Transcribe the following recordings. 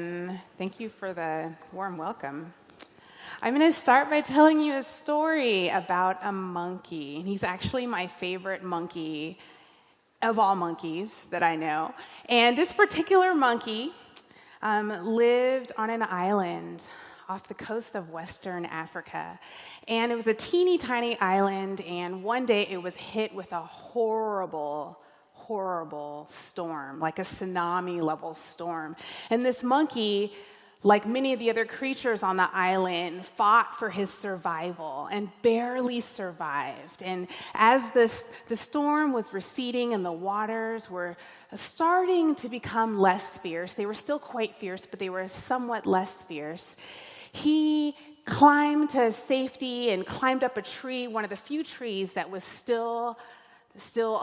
and thank you for the warm welcome. I'm going to start by telling you a story about a monkey. He's actually my favorite monkey of all monkeys that I know. And this particular monkey lived on an island off the coast of Western Africa. And it was a teeny tiny island, and one day it was hit with a horrible storm, like a tsunami-level storm. And this monkey, like many of the other creatures on the island, fought for his survival and barely survived. And as the storm was receding and the waters were starting to become less fierce, they were still quite fierce, but they were somewhat less fierce, he climbed to safety and climbed up a tree, one of the few trees that was still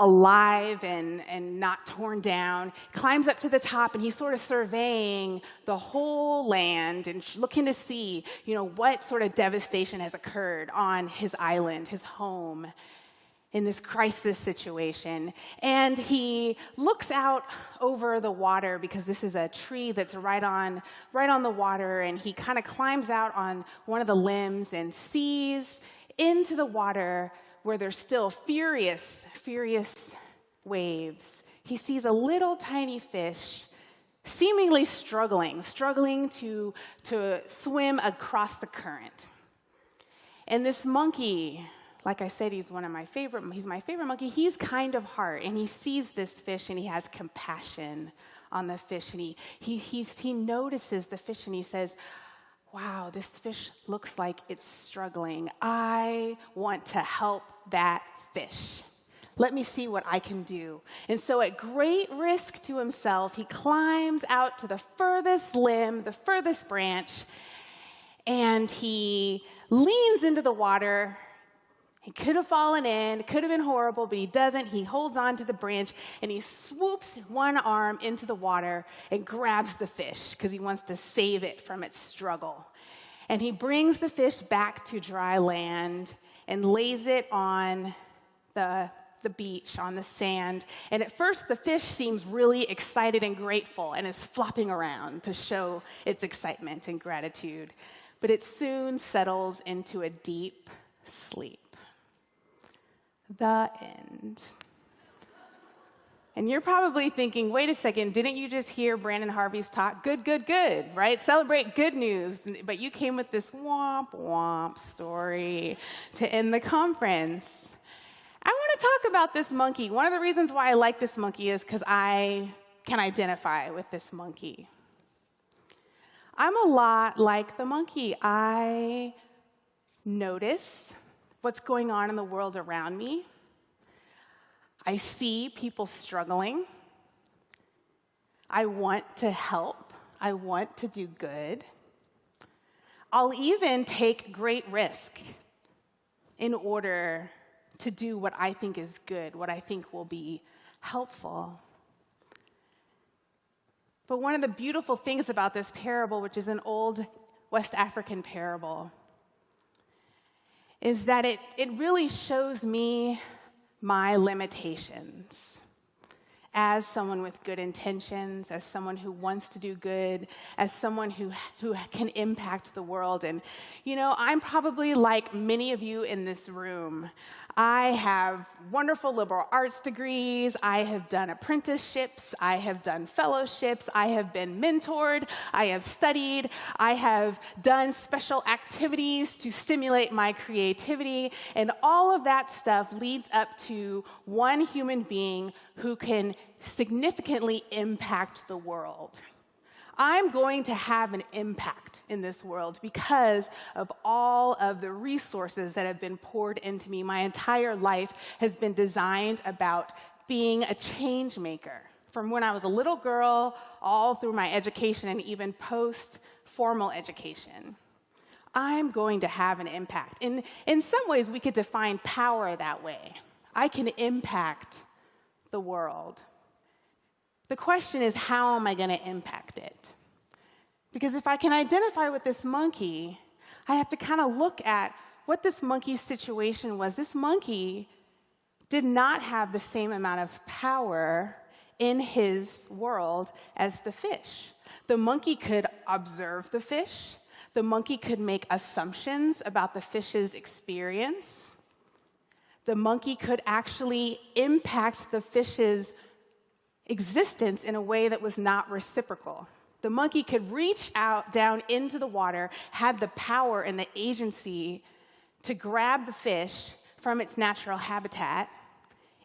alive and not torn down, climbs up to the top, and he's sort of surveying the whole land and looking to see, what sort of devastation has occurred on his island, his home, in this crisis situation. And he looks out over the water, because this is a tree that's right on the water, and he kind of climbs out on one of the limbs and sees into the water where there's still furious waves. He sees a little tiny fish seemingly struggling to swim across the current. And this monkey, like I said, he's my favorite monkey. He's kind of heart, and he sees this fish, and he has compassion on the fish, and he notices the fish, and he says, "Wow, this fish looks like it's struggling. I want to help that fish. Let me see what I can do." And so at great risk to himself, he climbs out to the furthest limb, the furthest branch, and he leans into the water. He could have fallen in, it could have been horrible, but he doesn't. He holds on to the branch, and he swoops one arm into the water and grabs the fish because he wants to save it from its struggle. And he brings the fish back to dry land and lays it on the beach, on the sand. And at first, the fish seems really excited and grateful and is flopping around to show its excitement and gratitude. But it soon settles into a deep sleep. The end. And you're probably thinking, wait a second, didn't you just hear Brandon Harvey's talk? Good, right? Celebrate good news. But you came with this womp story to end the conference. I want to talk about this monkey. One of the reasons why I like this monkey is because I can identify with this monkey. I'm a lot like the monkey. I notice what's going on in the world around me. I see people struggling. I want to help. I want to do good. I'll even take great risk in order to do what I think is good, what I think will be helpful. But one of the beautiful things about this parable, which is an old West African parable, is that it really shows me my limitations as someone with good intentions, as someone who wants to do good, as someone who can impact the world. And, I'm probably like many of you in this room. I have wonderful liberal arts degrees. I have done apprenticeships. I have done fellowships. I have been mentored. I have studied. I have done special activities to stimulate my creativity. And all of that stuff leads up to one human being who can significantly impact the world. I'm going to have an impact in this world because of all of the resources that have been poured into me. My entire life has been designed about being a change maker. From when I was a little girl, all through my education and even post-formal education. I'm going to have an impact. In some ways, we could define power that way. I can impact the world. The question is, how am I going to impact it? Because if I can identify with this monkey, I have to kind of look at what this monkey's situation was. This monkey did not have the same amount of power in his world as the fish. The monkey could observe the fish. The monkey could make assumptions about the fish's experience. The monkey could actually impact the fish's existence in a way that was not reciprocal. The monkey could reach out down into the water, had the power and the agency to grab the fish from its natural habitat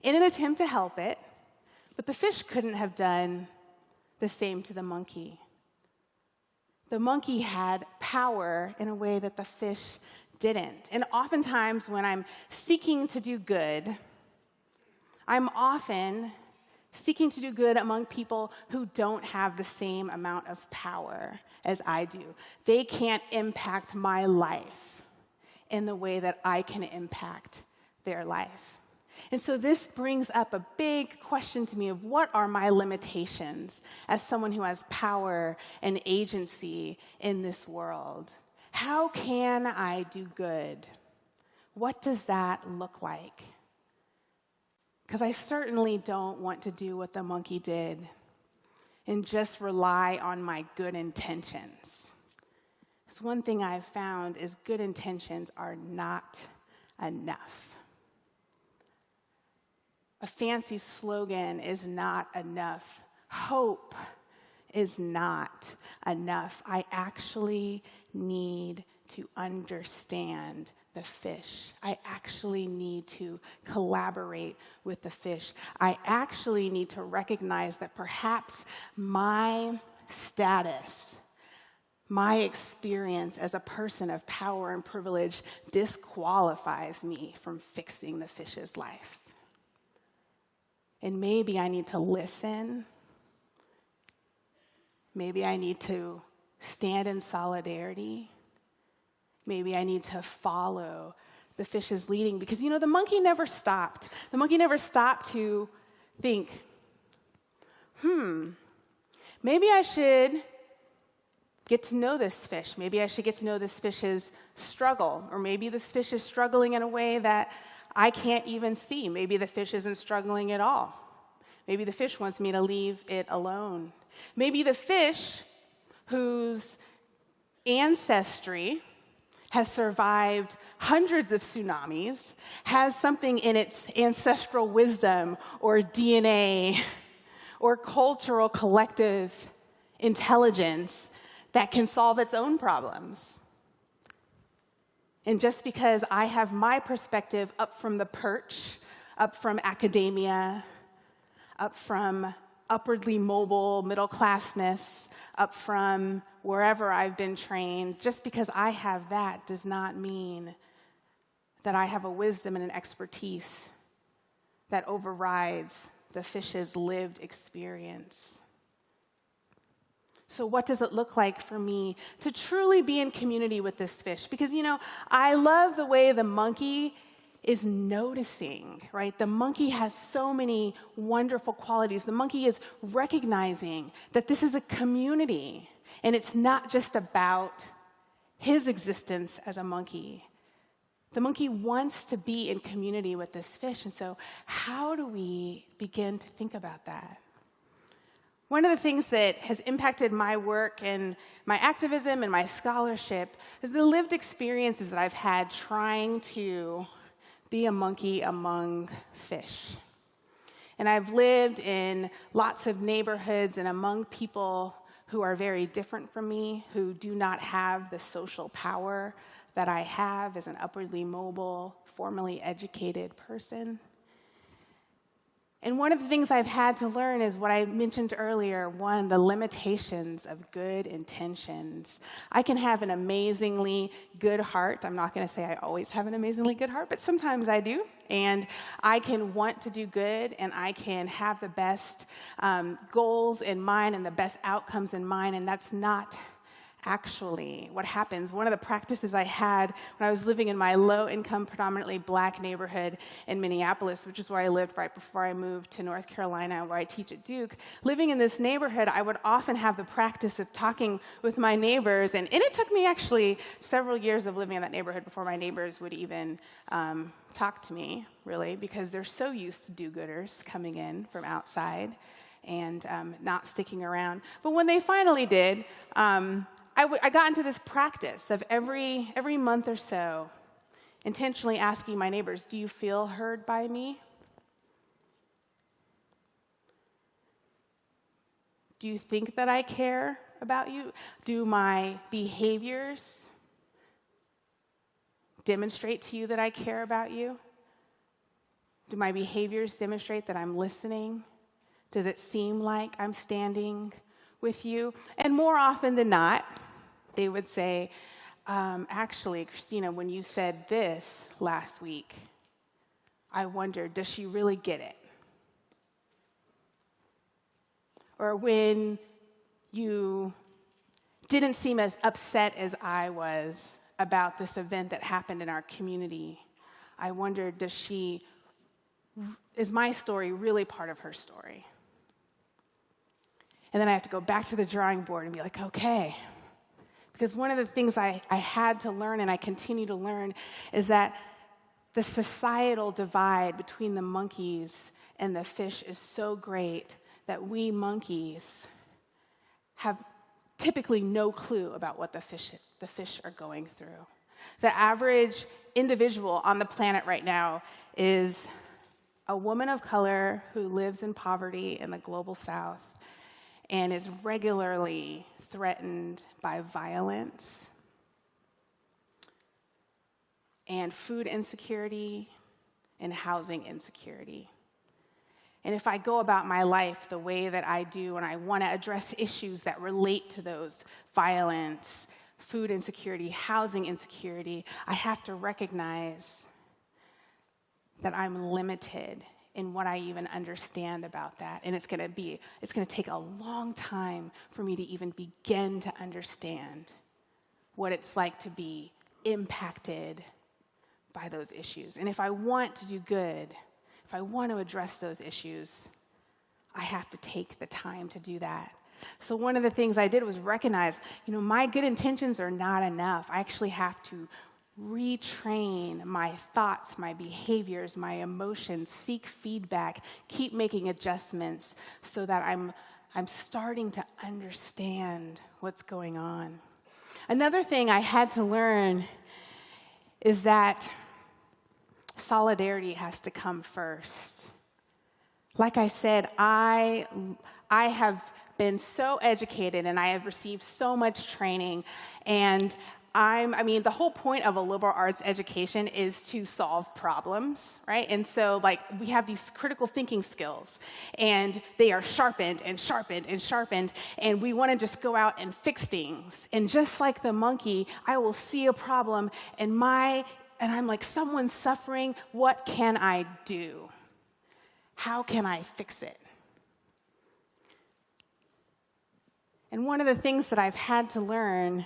in an attempt to help it, but the fish couldn't have done the same to the monkey. The monkey had power in a way that the fish didn't. And oftentimes when I'm seeking to do good, I'm often seeking to do good among people who don't have the same amount of power as I do. They can't impact my life in the way that I can impact their life. And so this brings up a big question to me of what are my limitations as someone who has power and agency in this world? How can I do good? What does that look like? Because I certainly don't want to do what the monkey did and just rely on my good intentions. It's one thing I've found is good intentions are not enough. A fancy slogan is not enough. Hope is not enough. I actually need to understand the fish. I actually need to collaborate with the fish. I actually need to recognize that perhaps my status, my experience as a person of power and privilege disqualifies me from fixing the fish's life. And maybe I need to listen. Maybe I need to stand in solidarity. Maybe I need to follow the fish's leading. Because, the monkey never stopped. The monkey never stopped to think, maybe I should get to know this fish. Maybe I should get to know this fish's struggle. Or maybe this fish is struggling in a way that I can't even see. Maybe the fish isn't struggling at all. Maybe the fish wants me to leave it alone. Maybe the fish whose ancestry has survived hundreds of tsunamis has something in its ancestral wisdom or DNA or cultural collective intelligence that can solve its own problems. And just because I have my perspective up from the perch, up from academia, up from upwardly mobile middle-classness, up from wherever I've been trained, just because I have that does not mean that I have a wisdom and an expertise that overrides the fish's lived experience. So what does it look like for me to truly be in community with this fish? Because, I love the way the monkey is noticing, right? The monkey has so many wonderful qualities. The monkey is recognizing that this is a community, and it's not just about his existence as a monkey. The monkey wants to be in community with this fish, and so how do we begin to think about that? One of the things that has impacted my work and my activism and my scholarship is the lived experiences that I've had trying to be a monkey among fish. And I've lived in lots of neighborhoods and among people who are very different from me, who do not have the social power that I have as an upwardly mobile, formally educated person. And one of the things I've had to learn is what I mentioned earlier, the limitations of good intentions. I can have an amazingly good heart. I'm not going to say I always have an amazingly good heart, but sometimes I do. And I can want to do good, and I can have the best goals in mind and the best outcomes in mind, and that's not actually what happens. One of the practices I had when I was living in my low-income, predominantly Black neighborhood in Minneapolis, which is where I lived right before I moved to North Carolina, where I teach at Duke. Living in this neighborhood, I would often have the practice of talking with my neighbors, and it took me actually several years of living in that neighborhood before my neighbors would even talk to me, really, because they're so used to do-gooders coming in from outside. and not sticking around. But when they finally did, I got into this practice of every month or so intentionally asking my neighbors, do you feel heard by me? Do you think that I care about you? Do my behaviors demonstrate to you that I care about you? Do my behaviors demonstrate that I'm listening? Does it seem like I'm standing with you? And more often than not, they would say, actually, Christena, when you said this last week, I wondered, does she really get it? Or when you didn't seem as upset as I was about this event that happened in our community, I wondered, is my story really part of her story? And then I have to go back to the drawing board and be like, okay. Because one of the things I had to learn, and I continue to learn, is that the societal divide between the monkeys and the fish is so great that we monkeys have typically no clue about what the fish are going through. The average individual on the planet right now is a woman of color who lives in poverty in the global south and is regularly threatened by violence and food insecurity and housing insecurity. And if I go about my life the way that I do and I want to address issues that relate to those violence, food insecurity, housing insecurity, I have to recognize that I'm limited in what I even understand about that. And it's going to take a long time for me to even begin to understand what it's like to be impacted by those issues. And if I want to do good, if I want to address those issues, I have to take the time to do that. So one of the things I did was recognize, my good intentions are not enough. I actually have to retrain my thoughts, my behaviors, my emotions, seek feedback, keep making adjustments so that I'm starting to understand what's going on. Another thing I had to learn is that solidarity has to come first. Like I said, I have been so educated and I have received so much training, and the whole point of a liberal arts education is to solve problems, right? And so, we have these critical thinking skills, and they are sharpened and sharpened and sharpened, and we want to just go out and fix things. And just like the monkey, I will see a problem, and I'm like, someone's suffering, what can I do? How can I fix it? And one of the things that I've had to learn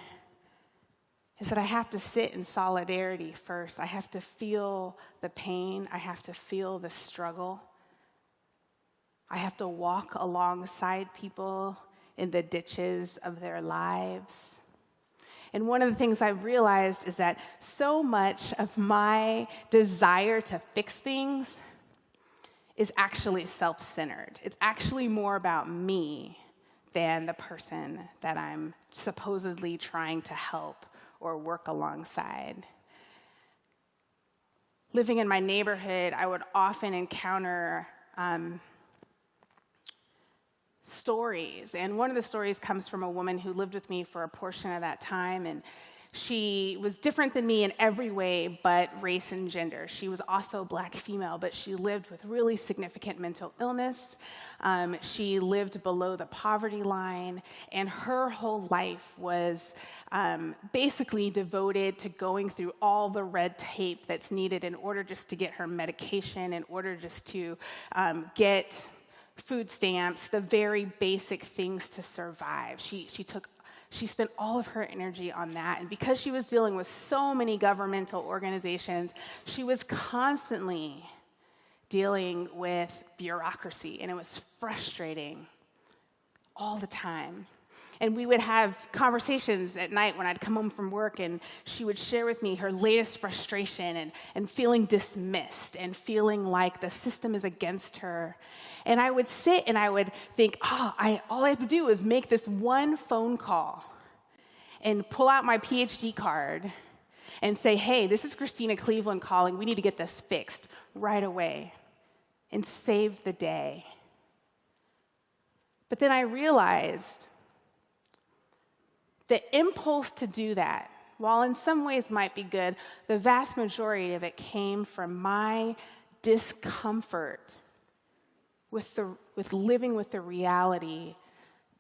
is that I have to sit in solidarity first. I have to feel the pain. I have to feel the struggle. I have to walk alongside people in the ditches of their lives. And one of the things I've realized is that so much of my desire to fix things is actually self-centered. It's actually more about me than the person that I'm supposedly trying to help or work alongside. Living in my neighborhood, I would often encounter stories. And one of the stories comes from a woman who lived with me for a portion of that time, and she was different than me in every way but race and gender. She was also a Black female, but she lived with really significant mental illness. She lived below the poverty line, and her whole life was basically devoted to going through all the red tape that's needed in order just to get her medication, in order just to get food stamps, the very basic things to survive. She spent all of her energy on that. And because she was dealing with so many governmental organizations, she was constantly dealing with bureaucracy, and it was frustrating all the time. And we would have conversations at night when I'd come home from work, and she would share with me her latest frustration and feeling dismissed and feeling like the system is against her. And I would sit and I would think, all I have to do is make this one phone call and pull out my PhD card and say, hey, this is Christena Cleveland calling. We need to get this fixed right away and save the day. But then I realized the impulse to do that, while in some ways might be good, the vast majority of it came from my discomfort with living with the reality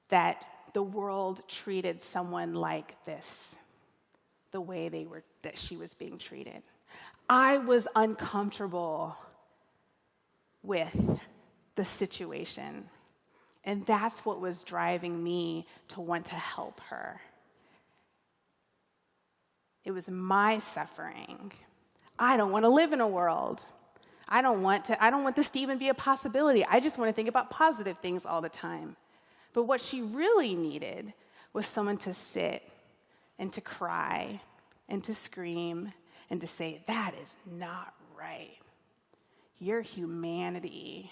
that the world treated someone like this, the way that she was being treated. I was uncomfortable with the situation, and that's what was driving me to want to help her. It was my suffering. I don't want to live in a world. I don't want this to even be a possibility. I just want to think about positive things all the time. But what she really needed was someone to sit and to cry and to scream and to say, that is not right. Your humanity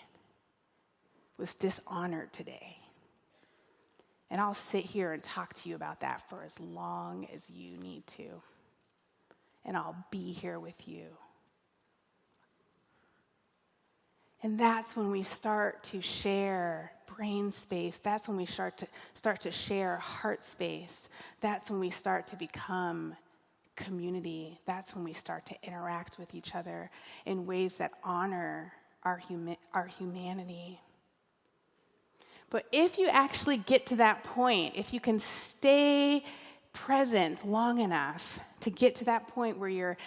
was dishonored today. And I'll sit here and talk to you about that for as long as you need to. And I'll be here with you. And that's when we start to share brain space. That's when we start to share heart space. That's when we start to become community. That's when we start to interact with each other in ways that honor our humanity. But if you actually get to that point, if you can stay present long enough to get to that point where you're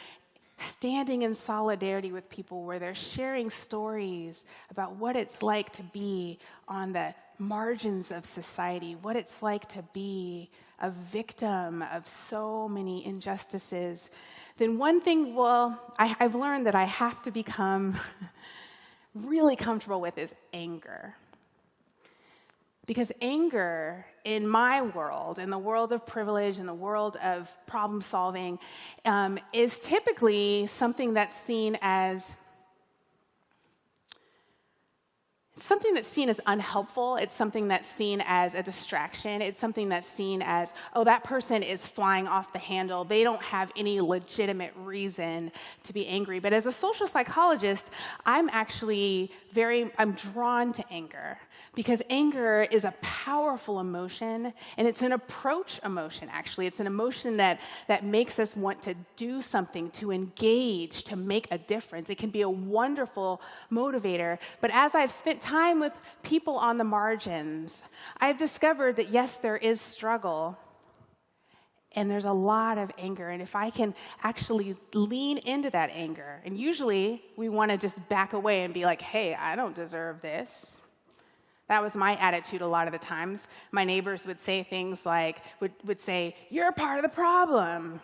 standing in solidarity with people, where they're sharing stories about what it's like to be on the margins of society, what it's like to be a victim of so many injustices, then one thing, I've learned that I have to become really comfortable with is anger. Because anger in my world, in the world of privilege, in the world of problem solving, is typically something that's seen as unhelpful. It's something that's seen as a distraction. It's something that's seen as, oh, that person is flying off the handle. They don't have any legitimate reason to be angry. But as a social psychologist, I'm drawn to anger, because anger is a powerful emotion, and it's an approach emotion, actually. It's an emotion that makes us want to do something, to engage, to make a difference. It can be a wonderful motivator. But as I've spent time with people on the margins, I've discovered that, yes, there is struggle, and there's a lot of anger. And if I can actually lean into that anger, and usually we want to just back away and be like, hey, I don't deserve this. That was my attitude a lot of the times. My neighbors would say things like, would say, you're a part of the problem.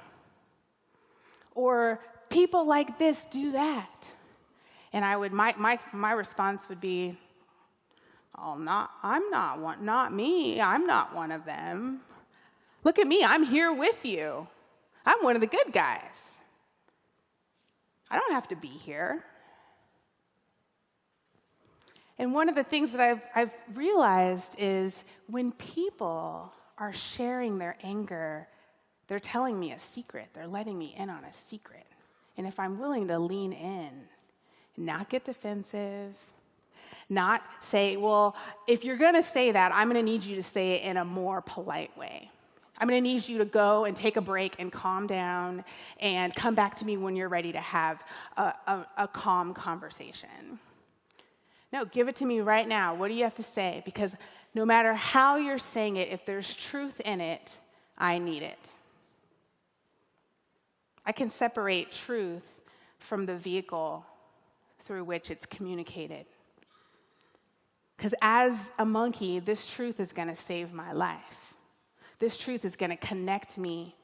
Or people like this do that. And my response would be, oh, not me. I'm not one of them. Look at me, I'm here with you. I'm one of the good guys. I don't have to be here. And one of the things that I've realized is when people are sharing their anger, they're telling me a secret. They're letting me in on a secret. And if I'm willing to lean in, not get defensive, not say, well, if you're going to say that, I'm going to need you to say it in a more polite way. I'm going to need you to go and take a break and calm down and come back to me when you're ready to have a calm conversation. No, give it to me right now. What do you have to say? Because no matter how you're saying it, if there's truth in it, I need it. I can separate truth from the vehicle through which it's communicated. Because as a monkey, this truth is going to save my life. This truth is going to connect me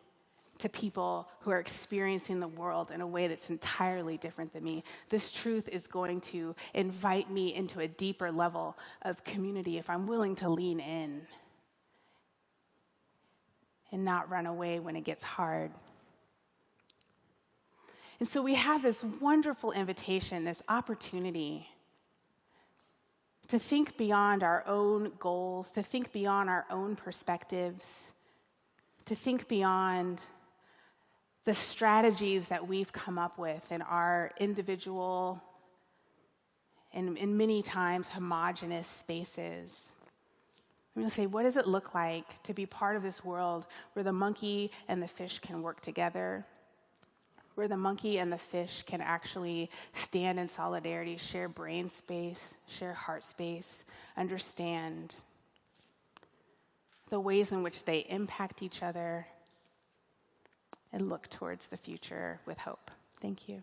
to people who are experiencing the world in a way that's entirely different than me. This truth is going to invite me into a deeper level of community if I'm willing to lean in. and not run away when it gets hard. And so we have this wonderful invitation, this opportunity to think beyond our own goals, to think beyond our own perspectives, to think beyond the strategies that we've come up with in our individual and in many times homogenous spaces. I'm going to say, what does it look like to be part of this world where the monkey and the fish can work together, where the monkey and the fish can actually stand in solidarity, share brain space, share heart space, understand the ways in which they impact each other, and look towards the future with hope. Thank you.